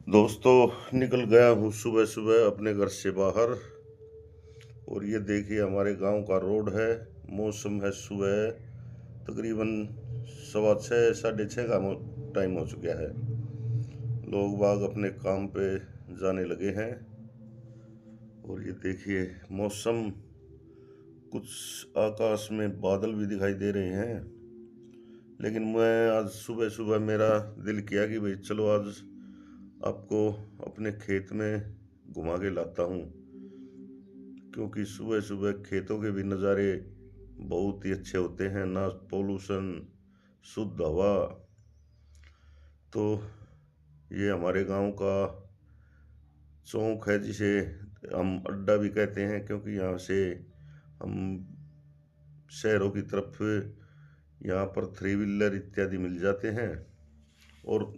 दोस्तों, निकल गया हूँ सुबह सुबह अपने घर से बाहर। और ये देखिए हमारे गांव का रोड है। मौसम है सुबह तकरीबन 6:15 6:30 का टाइम हो चुका है। लोग बाग अपने काम पे जाने लगे हैं। और ये देखिए मौसम, कुछ आकाश में बादल भी दिखाई दे रहे हैं। लेकिन मैं आज सुबह सुबह मेरा दिल किया कि भाई चलो आज आपको अपने खेत में घुमा के लाता हूँ, क्योंकि सुबह सुबह खेतों के भी नज़ारे बहुत ही अच्छे होते हैं। ना पोल्यूशन, शुद्ध हवा। तो ये हमारे गांव का चौक है, जिसे हम अड्डा भी कहते हैं, क्योंकि यहाँ से हम शहरों की तरफ यहाँ पर थ्री व्हीलर इत्यादि मिल जाते हैं। और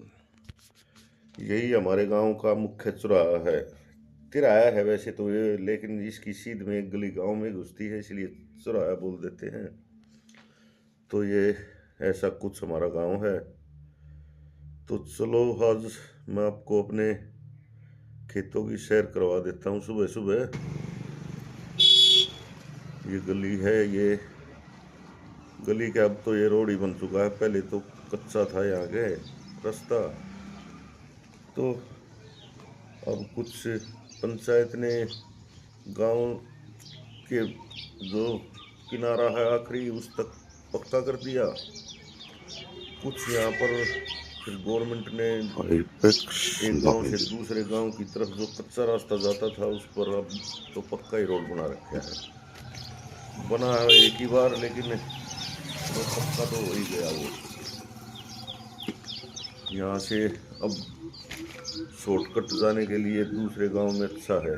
यही हमारे गांव का मुख्य चौराहा है। तिराया है वैसे तो ये, लेकिन इसकी सीध में एक गली गांव में घुसती है, इसलिए चौराहा बोल देते हैं। तो ये ऐसा कुछ हमारा गांव है। तो चलो आज मैं आपको अपने खेतों की सैर करवा देता हूँ सुबह सुबह। ये गली है, ये गली के अब तो ये रोड ही बन चुका है, पहले तो कच्चा था यहाँ के रास्ता। तो अब कुछ पंचायत ने गांव के जो किनारा है आखिरी उस तक पक्का कर दिया। कुछ यहाँ पर फिर गवर्नमेंट ने एक गांव से दूसरे गांव की तरफ जो कच्चा रास्ता जाता था उस पर अब तो पक्का ही रोड बना रखा है। बना है एक ही बार, लेकिन वो पक्का तो हो ही गया वो। यहाँ से अब शॉर्टकट जाने के लिए दूसरे गांव में अच्छा है।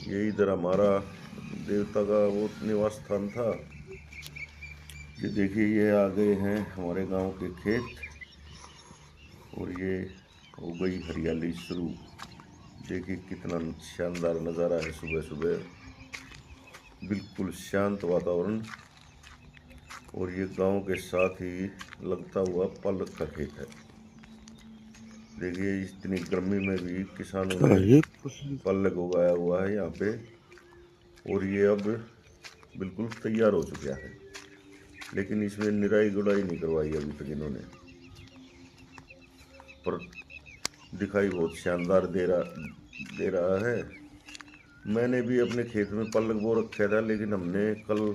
ये इधर हमारा देवता का वो निवास स्थान था। ये देखिए ये आ गए हैं हमारे गांव के खेत। और ये हो गई हरियाली शुरू। देखिए कितना शानदार नज़ारा है सुबह सुबह, बिल्कुल शांत वातावरण। और ये गांव के साथ ही लगता हुआ पालक का खेत है। देखिए इतनी गर्मी में भी किसानों ने पालक उगाया हुआ है यहाँ पे। और ये अब बिल्कुल तैयार हो चुका है, लेकिन इसमें निराई गुड़ाई नहीं करवाई अभी तक इन्होंने। पर दिखाई बहुत शानदार दे रहा है। मैंने भी अपने खेत में पालक बो रखा था, लेकिन हमने कल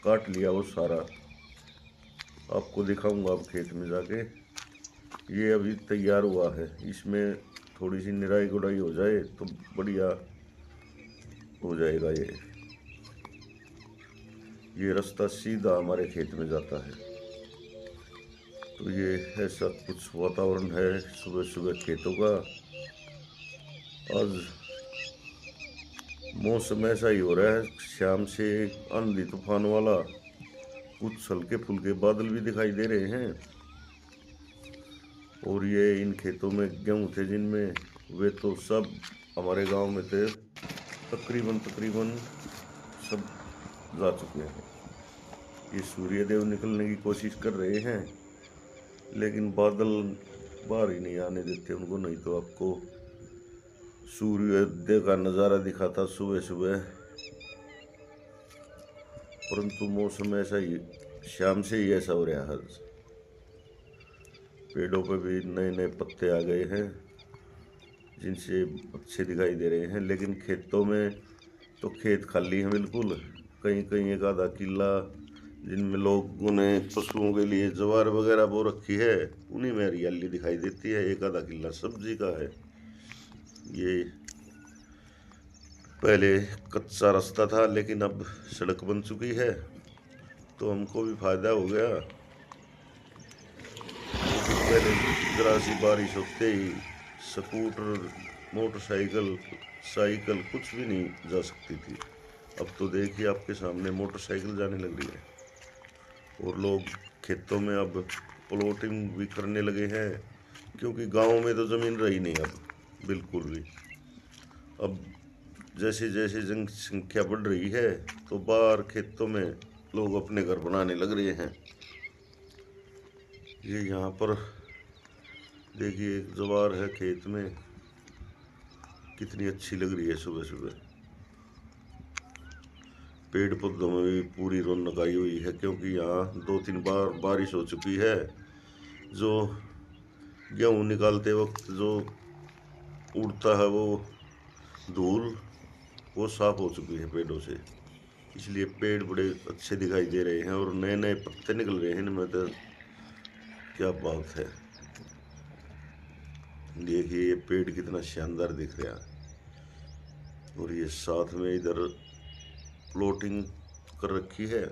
काट लिया वो सारा। आपको दिखाऊंगा अब खेत में जाके। ये अभी तैयार हुआ है, इसमें थोड़ी सी निराई गुड़ाई हो जाए तो बढ़िया हो जाएगा। ये रास्ता सीधा हमारे खेत में जाता है। तो ये ऐसा कुछ वातावरण है सुबह सुबह खेतों का। आज मौसम ऐसा ही हो रहा है, शाम से आंधी तूफान वाला। कुछ हल्के फुल्के बादल भी दिखाई दे रहे हैं। और ये इन खेतों में गेहूं थे जिनमें, वे तो सब हमारे गांव में थे, तकरीबन तकरीबन सब जा चुके हैं। ये सूर्य देव निकलने की कोशिश कर रहे हैं, लेकिन बादल बाहर ही नहीं आने देते उनको, नहीं तो आपको सूर्योदय का नज़ारा दिखाता सुबह सुबह। परंतु मौसम ऐसा ही, शाम से ही ऐसा हो रहा है। पेड़ों पे भी नए नए पत्ते आ गए हैं, जिनसे अच्छे दिखाई दे रहे हैं। लेकिन खेतों में तो खेत खाली है बिल्कुल। कहीं कहीं एक आधा किला जिनमें लोगों ने पशुओं के लिए ज्वार वगैरह बो रखी है, उन्हीं में हरियाली दिखाई देती है। एक आधा किला सब्जी का है। ये पहले कच्चा रास्ता था, लेकिन अब सड़क बन चुकी है, तो हमको भी फायदा हो गया। क्योंकि पहले जरा सी बारिश होते ही स्कूटर, मोटरसाइकिल, साइकिल कुछ भी नहीं जा सकती थी। अब तो देखिए आपके सामने मोटरसाइकिल जाने लग रही है। और लोग खेतों में अब प्लॉटिंग भी करने लगे हैं, क्योंकि गांव में तो ज़मीन रही नहीं अब बिल्कुल भी। अब जैसे जैसे जनसंख्या बढ़ रही है, तो बाहर खेतों में लोग अपने घर बनाने लग रहे हैं। ये यहाँ पर देखिए एक ज्वार है खेत में, कितनी अच्छी लग रही है सुबह सुबह। पेड़ पौधों में भी पूरी रौनक आई हुई है, क्योंकि यहाँ 2-3 बार बारिश हो चुकी है। जो गेहूँ निकालते वक्त जो उड़ता है वो धूल, वो साफ हो चुकी है पेड़ों से, इसलिए पेड़ बड़े अच्छे दिखाई दे रहे हैं और नए नए पत्ते निकल रहे हैं इनमें तो। क्या बात है, देखिए ये पेड़ कितना शानदार दिख रहा है। और ये साथ में इधर प्लॉटिंग कर रखी है।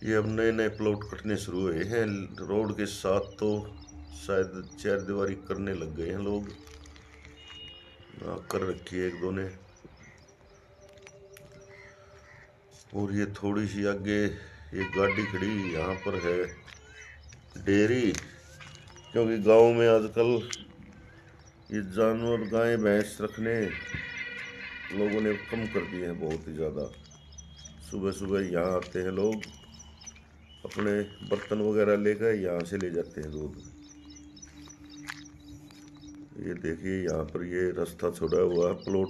ये अब नए नए प्लॉट कटने शुरू हुए हैं रोड के साथ, तो शायद चारदीवारी करने लग गए हैं लोग। कर रखी है एक दो ने। और ये थोड़ी सी आगे एक गाड़ी खड़ी, यहाँ पर है डेयरी, क्योंकि गांव में आजकल ये जानवर गाय भैंस रखने लोगों ने कम कर दिए हैं बहुत ही ज़्यादा। सुबह सुबह यहाँ आते हैं लोग, अपने बर्तन वगैरह लेकर यहाँ से ले जाते हैं दूध। ये देखिए यहाँ पर ये रास्ता छोड़ा हुआ प्लॉट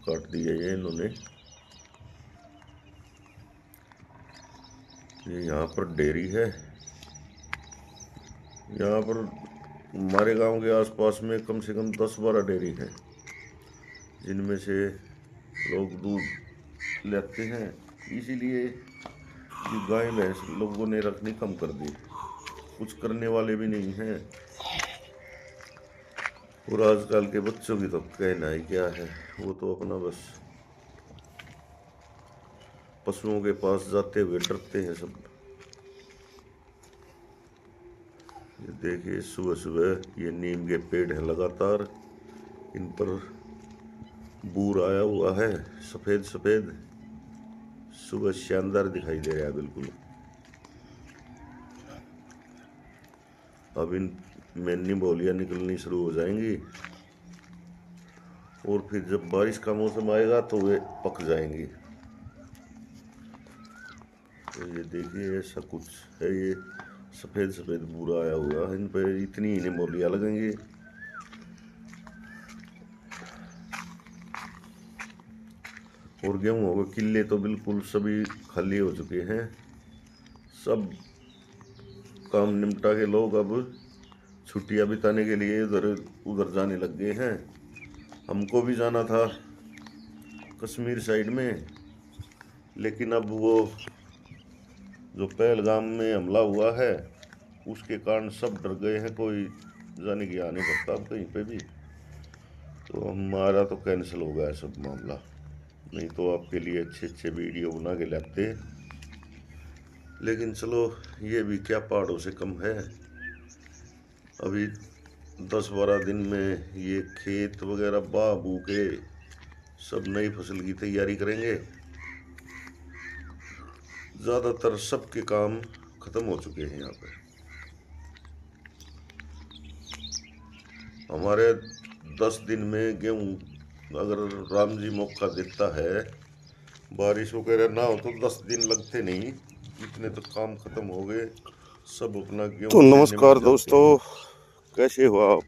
काट दिया है इन्होंने। ये यहाँ पर डेयरी है। यहाँ पर हमारे गांव के आसपास में कम से कम 10-12 डेयरी हैं, जिनमें से लोग दूध लेते हैं। इसीलिए ये गाय भैंस लोगों ने रखनी कम कर दी, कुछ करने वाले भी नहीं हैं। और आजकल के बच्चों की तो कहना ही क्या है, वो तो अपना बस पशुओं के पास जाते हुए डरते हैं सब। ये देखिए सुबह सुबह ये नीम के पेड़ हैं लगातार, इन पर बूर आया हुआ है सफ़ेद सफ़ेद। सुबह शानदार दिखाई दे रहा है बिल्कुल। अब इन में निम्बोलियाँ निकलनी शुरू हो जाएंगी और फिर जब बारिश का मौसम आएगा तो वे पक जाएंगी। तो ये देखिए ऐसा कुछ है, ये सफ़ेद सफ़ेद बूरा आया हुआ है, इन पर इतनी ही निम्बोलियाँ लगेंगी। और गेहूँ के किले तो बिल्कुल सभी खाली हो चुके हैं। सब काम निपटा के लोग अब छुट्टियां बिताने के लिए इधर उधर जाने लग गए हैं। हमको भी जाना था कश्मीर साइड में, लेकिन अब वो जो पहलगाम में हमला हुआ है उसके कारण सब डर गए हैं, कोई जाने की आ नहीं सकता अब कहीं पे भी। तो हमारा तो कैंसिल हो गया सब मामला, नहीं तो आपके लिए अच्छे अच्छे वीडियो बना के लाते। लेकिन चलो ये भी क्या पहाड़ों से कम है। अभी 10-12 दिन में ये खेत वगैरह बा बू के सब नई फसल की तैयारी करेंगे। ज़्यादातर सबके काम ख़त्म हो चुके हैं यहाँ पे। हमारे 10 दिन में गेहूँ, अगर राम जी मौका देता है, बारिश वगैरह ना हो तो 10 दिन लगते नहीं, इतने तो काम खत्म हो गए सब अपना गेहूं। तो नमस्कार दोस्तों, कैसे हो आप?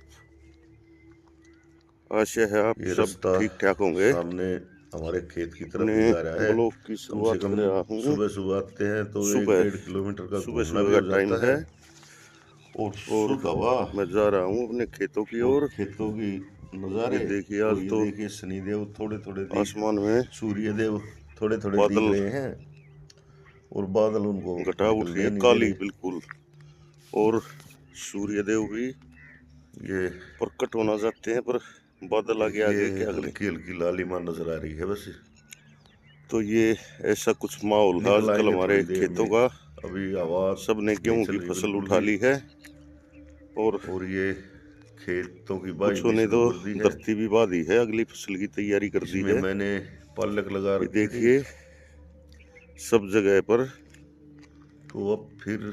आशा है आप सब ठीक ठाक होंगे। सामने हमारे खेत की तरफ जा रहा है। ब्लॉग की शुरुआत कर रहा हूँ। सुबह सुबह आते हैं तो 1-1.5 किलोमीटर का घूमना भी हो जाता है। और शुद्ध हवा, मैं जा रहा हूँ अपने खेतों की ओर। खेतों की नज़ारे देखिए, आज तो देखिए शनिदेव थोड़े थोड़े आसमान में, सूर्य देव थोड़े थोड़े दिख रहे हैं और बादल उनको घटा उठ रही है काली बिल्कुल। और सूर्य देव भी ये प्रकट होना चाहते हैं, पर बादल आगे आगे क्या हल्की हल्की लालिमा नजर आ रही है बस। तो ये ऐसा कुछ माहौल है आजकल हमारे खेतों का। अभी आवाज सबने गेहूं की फसल उठा ली है और ये खेतों की कुछ होने तो धरती भी बाधी है, अगली फसल की तैयारी कर दी है। मैंने पालक लगा रखी, देखिए सब जगह पर। तो अब फिर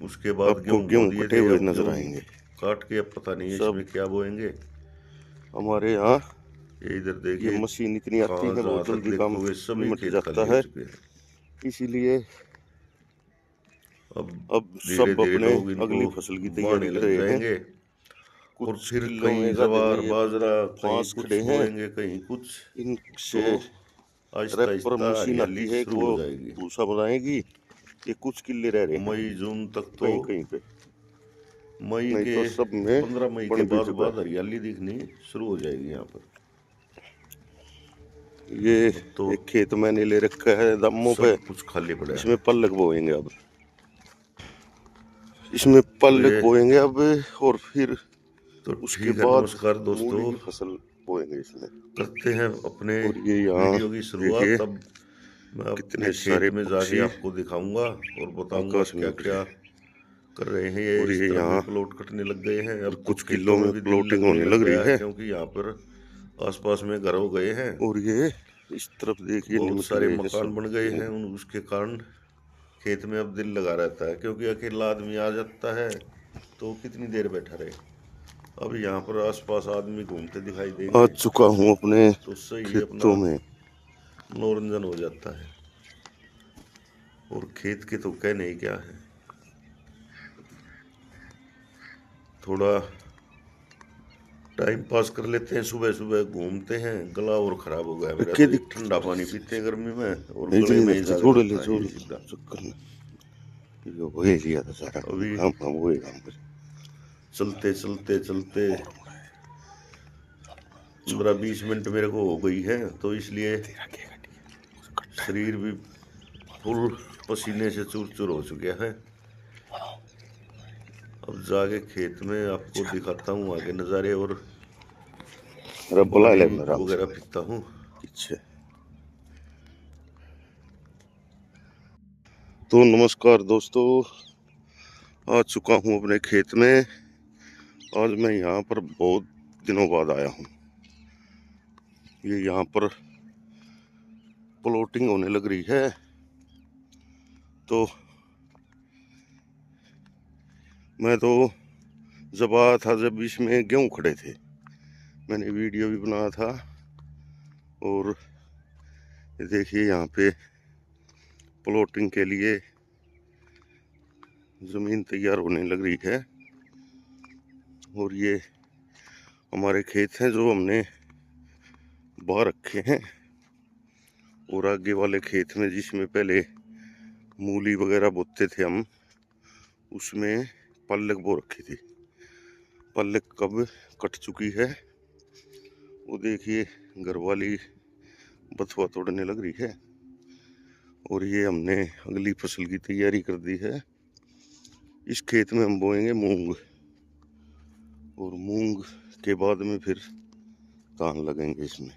उसके बाद गेहूं कटे हुए नजर आएंगे, काट के। अब पता नहीं इसमें क्या बोएंगे। हमारे यहाँ ये इधर देखिए मशीन इतनी आती है, बहुत जल्दी काम निपट जाता है। इसीलिए अब धीरे सब धीरे अपने लोग अगली इनको फसल की बाने तैयारी कर लग रहे हैं। जाएंगे। और कुछ फिर किलो कहीं में जवार में ये बाजरा कहीं बांस कुछ खड़े हैं, बोएंगे कहीं कुछ। इनसे तो आहिस्ता ट्रैक्टर आहिस्ता मशीन आती हरियाली है, एक शुरू वो हो जाएगी। भूसा बनाएगी। ये कुछ किले रह रहे हैं मई जून तक तो, कहीं कहीं पे, मई नहीं के तो सब में 15 मई के बन भी बाद चुका बाद हरियाली दिखनी शुरू हो जाएगी यहाँ पर। है। ये अब तो एक खेत मैंने ले रखा है दमों पे, सब कुछ खाली पड़ा इसमें है। पल्लक बोएंगे अब, इसमें तो पल्लक ये बोएंगे अब, और फिर तो उसके ठीक है, बाद नमस्कार मूली दोस्तों, की फसल बोएंगे इसमें। करते हैं अपने और ये यहाँ वीडियो की देखिए शुरुआत। अब मैं अपने कितने खेत सारे में जाके पक्षी आपको दिखाऊंगा और बताऊंगा आकाश में क्या उड़ रहे क्या हैं। कर रहे हैं। ये और इस ये तरफ भी यहाँ प्लॉट कटने लग गए हैं, अब तो कुछ खेतों किलों में में भी दिल प्लॉटिंग लगने होने लग लग रही गया है, है। क्योंकि यहाँ पर आसपास में घर हो गए हैं। और ये इस तरफ देखिए बहुत सारे निमटिया है मकान सब। बन गए हैं, उन उसके कारण खेत में अब दिल लगा रहता है, क्योंकि अकेला आदमी आ जाता है तो कितनी देर बैठा रहे। अब यहाँ पर आसपास आदमी घूमते दिखाई आ देंगे चुका हूँ अपने तो उससे ही अपना खेतों में। मनोरंजन हो जाता है। और खेत के तो कहने ही क्या है, थोड़ा टाइम पास कर लेते हैं, सुबह सुबह घूमते हैं। गला और खराब हो गया मेरा, के तो दिक्कत ठंडा पानी पीते हैं गर्मी में और गले इतनी में ही लगती जाके छोड़ ले बैठता है छोड़ ये ले सीधा। चक्कर में, ये वही लिया था सारा काम अभी काम काम वही काम करे। चलते चलते चलते 15-20 मिनट मेरे को हो गई है, तो इसलिए शरीर भी फुल पसीने से चूर चूर हो चुका है। अब जाके खेत में आपको दिखाता हूँ आगे नज़ारे, और अरे बुला पानी ले अपना आराम से वगैरह पीता हूँ। पीछे। तो नमस्कार दोस्तों, आ चुका हूँ अपने खेत में। आज मैं यहाँ पर बहुत दिनों बाद आया हूँ। ये यहाँ पर प्लॉटिंग होने लग रही है, तो मैं तो जब आया था जब इसमें गेहूँ खड़े थे, मैंने वीडियो भी बनाया था। और ये देखिए यहाँ पे प्लॉटिंग के लिए ज़मीन तैयार होने लग रही है। और ये हमारे खेत हैं जो हमने बा रखे हैं। और आगे वाले खेत में जिसमें पहले मूली वगैरह बोते थे हम, उसमें पल्लक बो रखी थी। पल्लक कब कट चुकी है वो देखिए, घर वाली बथुआ तोड़ने लग रही है। और ये हमने अगली फसल की तैयारी कर दी है। इस खेत में हम बोएंगे मूंग, और मूंग के बाद में फिर धान लगेंगे इसमें।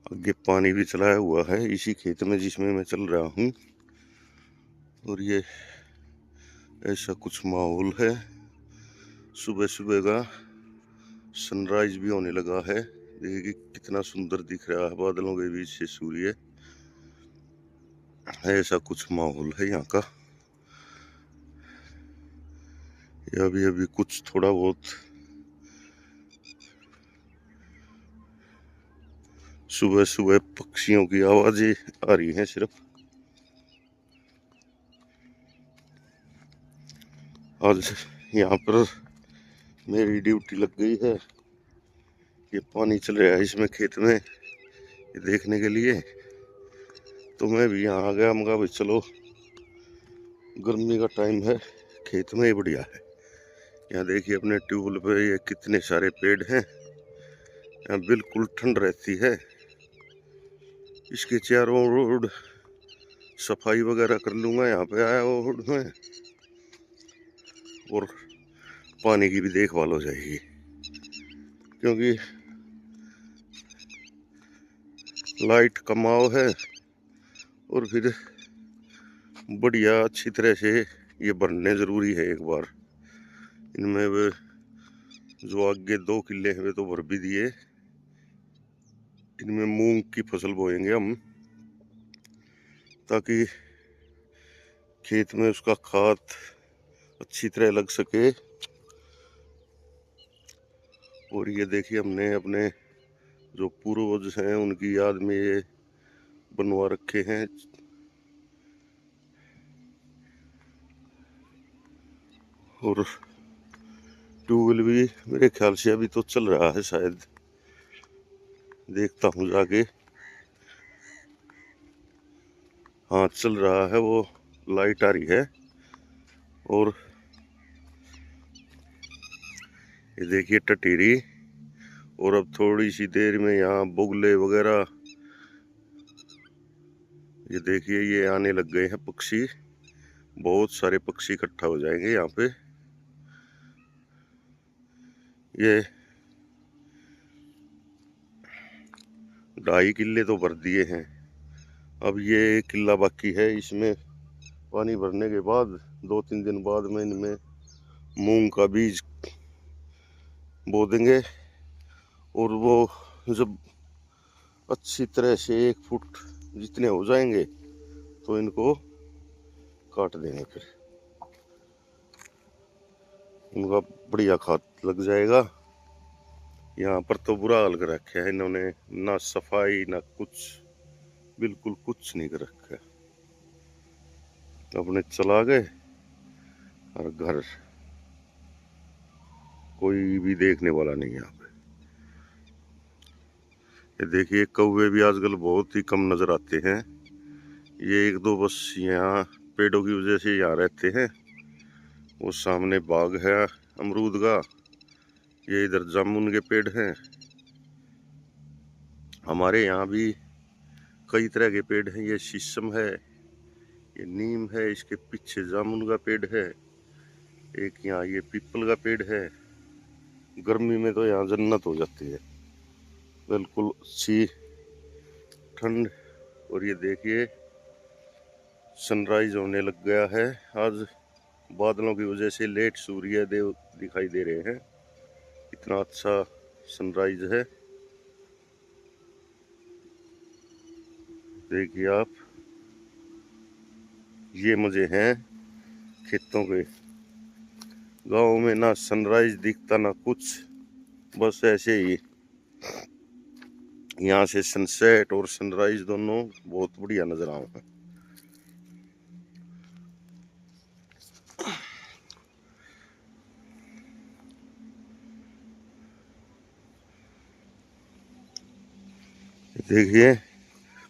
आगे पानी भी चलाया हुआ है इसी खेत में जिसमें मैं चल रहा हूँ। और ये ऐसा कुछ माहौल है, सुबह सुबह का सनराइज भी होने लगा है। देखिए कितना सुंदर दिख रहा है बादलों के बीच से सूर्य, ऐसा कुछ माहौल है यहाँ का। ये अभी अभी कुछ थोड़ा बहुत सुबह सुबह पक्षियों की आवाजें आ रही हैं सिर्फ। आज यहाँ पर मेरी ड्यूटी लग गई है। ये पानी चल रहा है इसमें खेत में ये देखने के लिए, तो मैं भी यहाँ आ गया। मगर भाई चलो, गर्मी का टाइम है, खेत में ही बढ़िया है। यहाँ देखिए अपने ट्यूबवेल पे ये कितने सारे पेड़ हैं, यहाँ बिल्कुल ठंड रहती है। इसके चारों ओर सफाई वगैरह कर लूँगा यहाँ पे आया और में, और पानी की भी देखभाल हो जाएगी, क्योंकि लाइट कमाओ है। और फिर बढ़िया अच्छी तरह से ये भरने ज़रूरी है एक बार। इनमें वे जो आगे 2 किले हैं वे तो भर भी दिए। इनमें मूंग की फसल बोएंगे हम, ताकि खेत में उसका खाद अच्छी तरह लग सके। और ये देखिए हमने अपने जो पूर्वज हैं उनकी याद में ये बनवा रखे हैं और ट्यूबवेल भी मेरे ख्याल से अभी तो चल रहा है शायद, देखता हूँ जाके। हाँ चल रहा है, वो लाइट आ रही है। और ये देखिए टटीरी, और अब थोड़ी सी देर में यहाँ बुगले वगैरह, ये देखिए ये आने लग गए हैं पक्षी। बहुत सारे पक्षी इकट्ठा हो जाएंगे यहाँ पे। ये 2.5 किले तो भर दिए हैं, अब ये 1 किला बाकी है। इसमें पानी भरने के बाद 2-3 दिन बाद में इनमें मूंग का बीज बो देंगे। और वो जब अच्छी तरह से 1 फुट जितने हो जाएंगे तो इनको काट देंगे, फिर इनका बढ़िया खाद लग जाएगा। यहाँ पर तो बुरा हाल कर रखा है इन्होंने, ना सफाई ना कुछ, बिल्कुल कुछ नहीं कर रखा है। अपने चला गए और घर कोई भी देखने वाला नहीं यहाँ पे। ये देखिए कौवे भी आजकल बहुत ही कम नजर आते हैं। ये 1-2 बस यहाँ पेड़ों की वजह से यहाँ रहते हैं। वो सामने बाग है अमरूद का, ये इधर जामुन के पेड़ हैं। हमारे यहाँ भी कई तरह के पेड़ हैं, ये शीशम है, ये नीम है, इसके पीछे जामुन का पेड़ है, एक यहाँ ये पीपल का पेड़ है। गर्मी में तो यहाँ जन्नत हो जाती है, बिल्कुल अच्छी ठंड। और ये देखिए सनराइज होने लग गया है। आज बादलों की वजह से लेट सूर्य देव दिखाई दे रहे हैं, इतना अच्छा सनराइज है। देखिए आप, ये मजे हैं खेतों के। गांव में ना सनराइज दिखता ना कुछ, बस ऐसे ही यहाँ से सनसेट और सनराइज दोनों बहुत बढ़िया नजर आए हैं। देखिए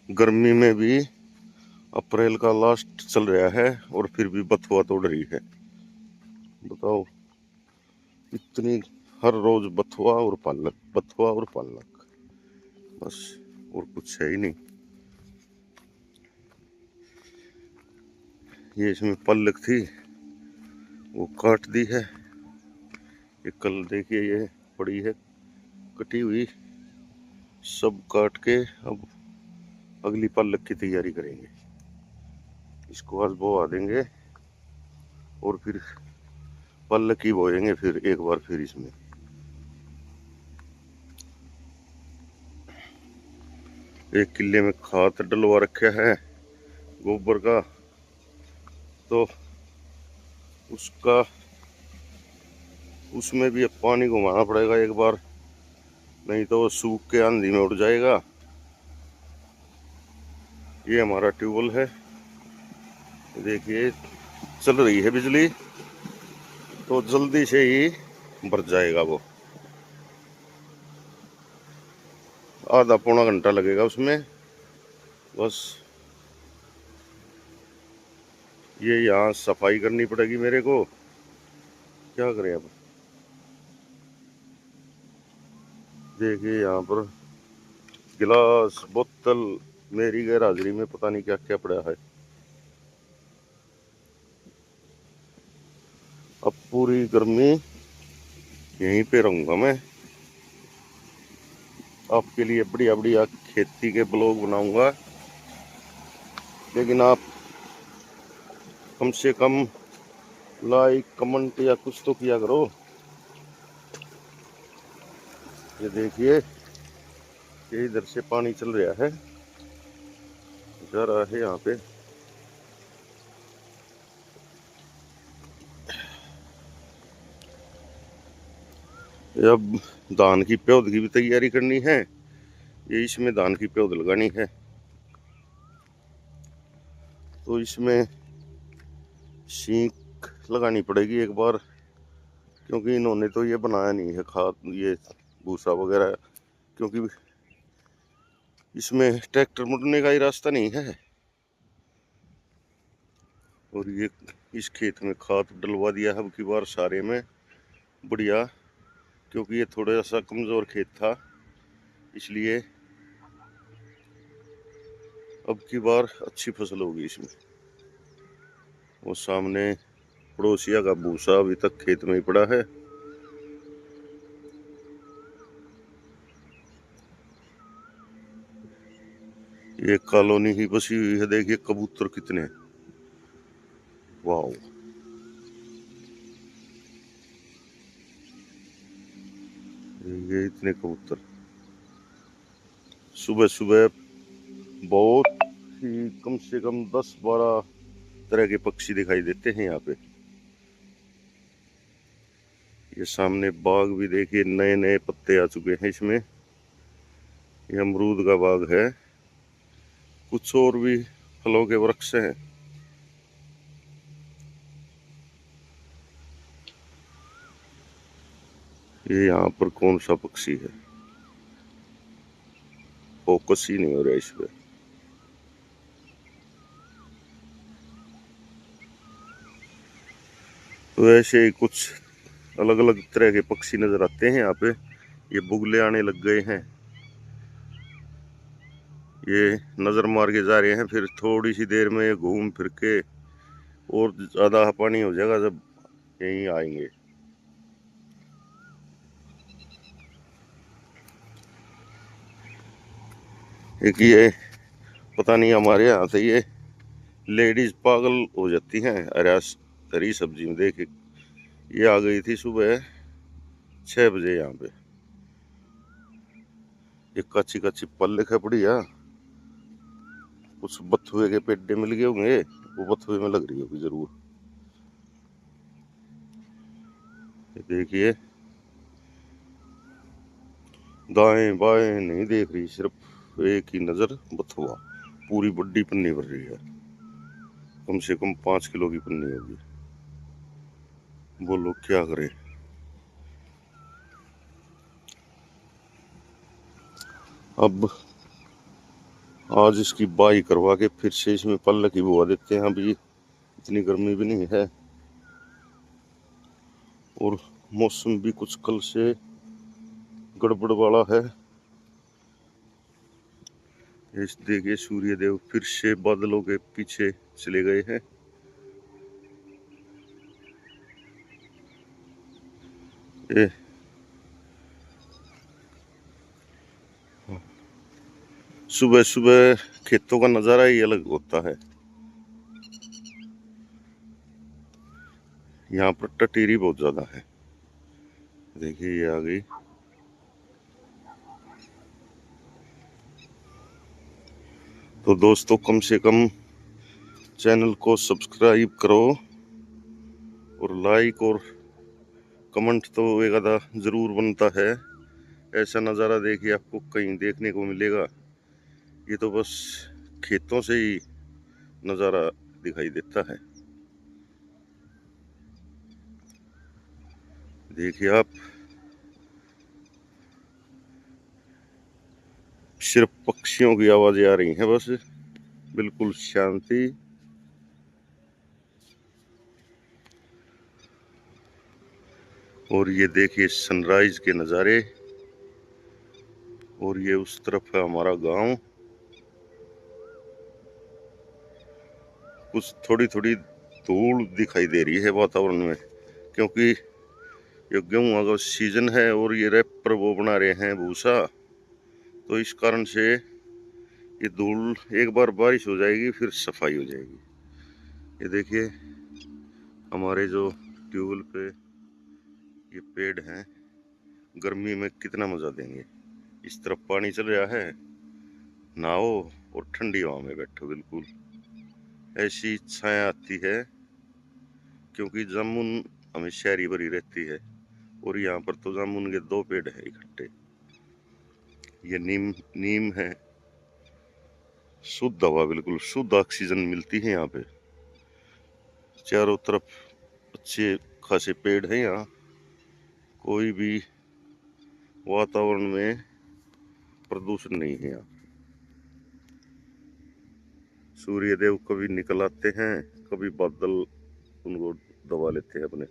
गर्मी में भी अप्रैल का लास्ट चल रहा है और फिर भी बथुआ तोड़ रही है। बताओ, इतनी हर रोज बथुआ और पालक, बथुआ और पालक, बस और कुछ है ही नहीं। ये इसमें पल्लक थी वो काट दी है। ये कल देखिए ये पड़ी है कटी हुई, सब काट के अब अगली पल्लक की तैयारी करेंगे। इसको आज बोआ देंगे और फिर पल्लक ही बोएंगे फिर एक बार फिर इसमें। एक किले में खाद डलवा रखा है गोबर का, तो उसमें भी अब पानी घुमाना पड़ेगा एक बार, नहीं तो वो सूख के आंधी में उड़ जाएगा। ये हमारा ट्यूबवेल है, देखिए चल रही है बिजली, तो जल्दी से ही भर जाएगा वो। आधा पौना घंटा लगेगा उसमें बस। ये यहाँ सफाई करनी पड़ेगी मेरे को, क्या करें अब। देखिए यहाँ पर गिलास बोतल, मेरी गैर हाजिरी में पता नहीं क्या क्या पड़ा है। अब पूरी गर्मी यहीं पे रहूंगा मैं, आपके लिए बढ़िया बढ़िया खेती के ब्लॉग बनाऊंगा। लेकिन आप कम से कम लाइक कमेंट या कुछ तो किया करो। ये देखिए ये इधर से पानी चल रहा है, जा रहा है यहाँ पे। अब धान की पौध की भी तैयारी करनी है, ये इसमें धान की पौध लगानी है, तो इसमें सींक लगानी पड़ेगी एक बार। क्योंकि इन्होंने तो ये बनाया नहीं है खाद, ये भूसा वगैरह, क्योंकि इसमें ट्रैक्टर मुड़ने का ही रास्ता नहीं है। और ये इस खेत में खाद डलवा दिया है अब की बार सारे में बढ़िया, क्योंकि ये थोड़ा सा कमजोर खेत था, इसलिए अब की बार अच्छी फसल होगी इसमें। वो सामने पड़ोसिया का भूसा अभी तक खेत में ही पड़ा है। ये कॉलोनी ही बसी हुई है, देखिए कबूतर कितने, वाह, ये इतने कबूतर सुबह सुबह, बहुत ही कम से कम 10-12 तरह के पक्षी दिखाई देते हैं यहाँ पे। ये सामने बाग भी देखिए, नए नए पत्ते आ चुके हैं इसमें। ये अमरूद का बाग है, कुछ और भी फलों के वृक्ष हैं। ये यहाँ पर कौन सा पक्षी है, फोकस ही नहीं हो रहा इस पे। तो ऐसे ही कुछ अलग अलग तरह के पक्षी नजर आते हैं यहाँ पे। ये बुगले आने लग गए हैं, ये नजर मार के जा रहे हैं, फिर थोड़ी सी देर में घूम फिर के और ज्यादा पानी हो जाएगा जब यहीं आएंगे। एक ये पता नहीं हमारे यहाँ से ये लेडीज पागल हो जाती हैं हरी सब्जी में। देख, ये आ गई थी सुबह 6 बजे यहाँ पे, ये कच्ची कच्ची पल्ले खपड़ी है, कुछ बथुए के पेड्डे मिल गए होंगे, वो बथुए में लग रही होगी जरूर। ये देखिए दाएं बाएं नहीं देख रही, सिर्फ एक ही नजर बथुआ, पूरी बड्डी पन्नी भर रही है, कम से कम 5 किलो की पन्नी होगी। बोलो क्या करे। अब आज इसकी बाई करवा के फिर से इसमें पल्ले की बुआ देते हैं, अभी इतनी गर्मी भी नहीं है और मौसम भी कुछ कल से गड़बड़ वाला है। इस देखिए सूर्य देव फिर से बादलों के पीछे चले गए हैं। ये सुबह सुबह खेतों का नजारा ही अलग होता है। यहाँ पर टटीरी बहुत ज्यादा है, देखिए ये आ गई। तो दोस्तों कम से कम चैनल को सब्सक्राइब करो और लाइक और कमेंट तो एक आधा जरूर बनता है। ऐसा नज़ारा देखिए आपको कहीं देखने को मिलेगा, ये तो बस खेतों से ही नज़ारा दिखाई देता है। देखिए आप, सिर्फ पक्षियों की आवाजें आ रही हैं बस, बिल्कुल शांति। और ये देखिए सनराइज के नज़ारे, और ये उस तरफ है हमारा गांव। कुछ थोड़ी थोड़ी धूल दिखाई दे रही है वातावरण में, क्योंकि ये गेहूं का सीजन है और ये रैपर वो बना रहे हैं भूसा, तो इस कारण से ये धूल, एक बार बारिश हो जाएगी फिर सफाई हो जाएगी। ये देखिए हमारे जो ट्यूबवेल पे ये पेड़ हैं, गर्मी में कितना मजा देंगे। इस तरफ पानी चल रहा है, नहाओ और ठंडी हवा में बैठो, बिल्कुल ऐसी छाया आती है, क्योंकि जामुन हमें शहरी भरी रहती है और यहाँ पर तो जामुन के 2 पेड़ हैं इकट्ठे। ये नीम नीम है, शुद्ध हवा, बिल्कुल शुद्ध ऑक्सीजन मिलती है यहाँ पे। चारों तरफ अच्छे खासे पेड़ हैं यहाँ, कोई भी वातावरण में प्रदूषण नहीं है। यहाँ सूर्य देव कभी निकल आते हैं, कभी बादल उनको दबा लेते हैं अपने।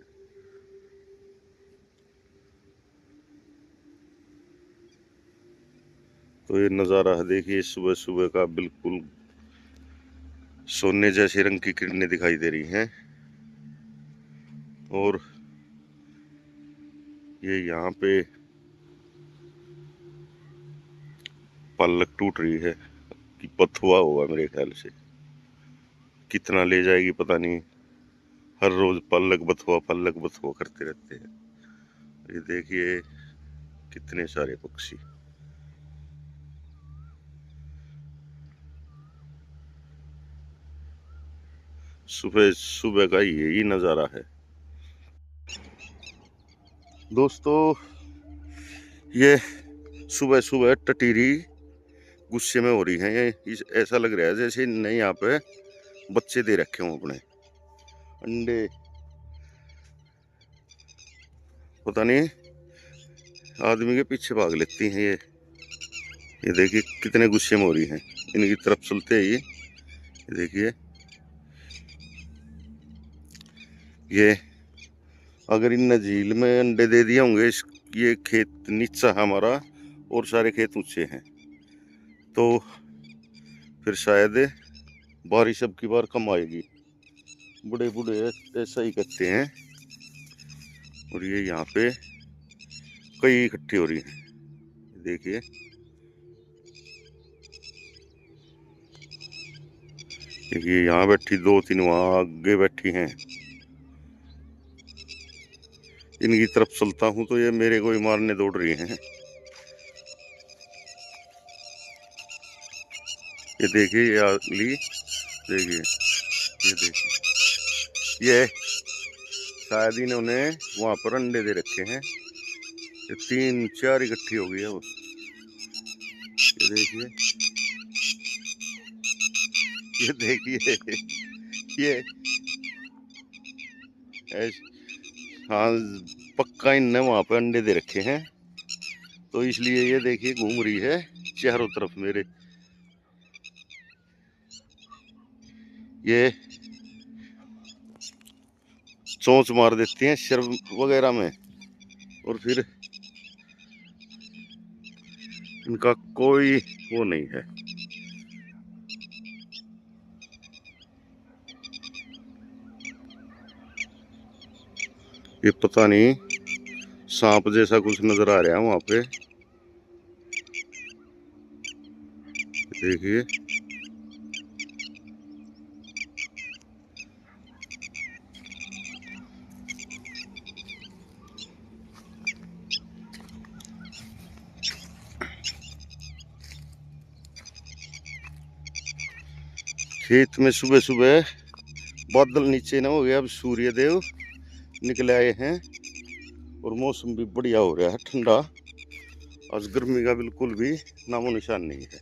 तो ये नज़ारा है, देखिए सुबह सुबह का, बिल्कुल सोने जैसे रंग की किरणें दिखाई दे रही हैं। और ये यहाँ पे पलक टूट रही है कि बथुआ होगा मेरे ख्याल से। कितना ले जाएगी पता नहीं, हर रोज पलक बथुआ करते रहते हैं। ये देखिए कितने सारे पक्षी। सुबह सुबह का यही नज़ारा है दोस्तों। ये सुबह सुबह टटीरी गुस्से में हो रही है। ये ऐसा लग रहा है जैसे नहीं यहाँ पे बच्चे दे रखे हों अपने अंडे, पता नहीं आदमी के पीछे भाग लेती हैं। ये देखिए कितने गुस्से में हो रही हैं, इनकी तरफ चलते ही। देखिए ये अगर इन झील में अंडे दे दिए होंगे, ये खेत नीचा है हमारा और सारे खेत ऊंचे हैं, तो फिर शायद बारिश अब की बार कम आएगी। बड़े बूढ़े ऐसा ही कहते हैं। और ये यहाँ पे कई इकट्ठी हो रही हैं। देखिए ये यहाँ बैठी, 2-3 वहाँ आगे बैठी हैं। इनकी तरफ चलता हूँ तो ये मेरे को ही मारने दौड़ रही हैं। ये देखिए ये अगली, देखिए ये देखिए, ये शायद इन्होंने वहां पर अंडे दे रखे हैं। ये 3-4 इकट्ठी हो गई है वो। ये देखिए, ये देखिए ये हाँ पक्का इनने वहां पे अंडे दे रखे हैं, तो इसलिए ये देखिए घूम रही है चारों तरफ मेरे। ये चोंच मार देती हैं सिर वगैरह में, और फिर इनका कोई वो नहीं है। ये पता नहीं सांप जैसा कुछ नजर आ रहा है वहां पे। देखिए खेत में सुबह सुबह बादल नीचे ना हो गया, अब सूर्य देव निकले आए हैं और मौसम भी बढ़िया हो रहा है, ठंडा। आज गर्मी का बिल्कुल भी नामो निशान नहीं है।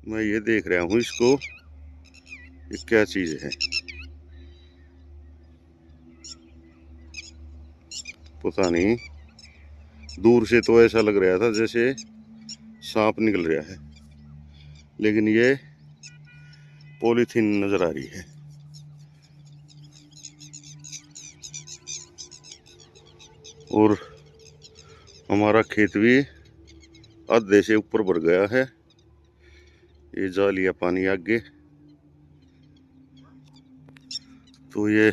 मैं ये देख रहा हूँ इसको, ये क्या चीज है पता नहीं। दूर से तो ऐसा लग रहा था जैसे सांप निकल रहा है, लेकिन ये पॉलीथीन नजर आ रही है। और हमारा खेत भी आधे से ऊपर बढ़ गया है। ये जा लिया पानी आगे, तो ये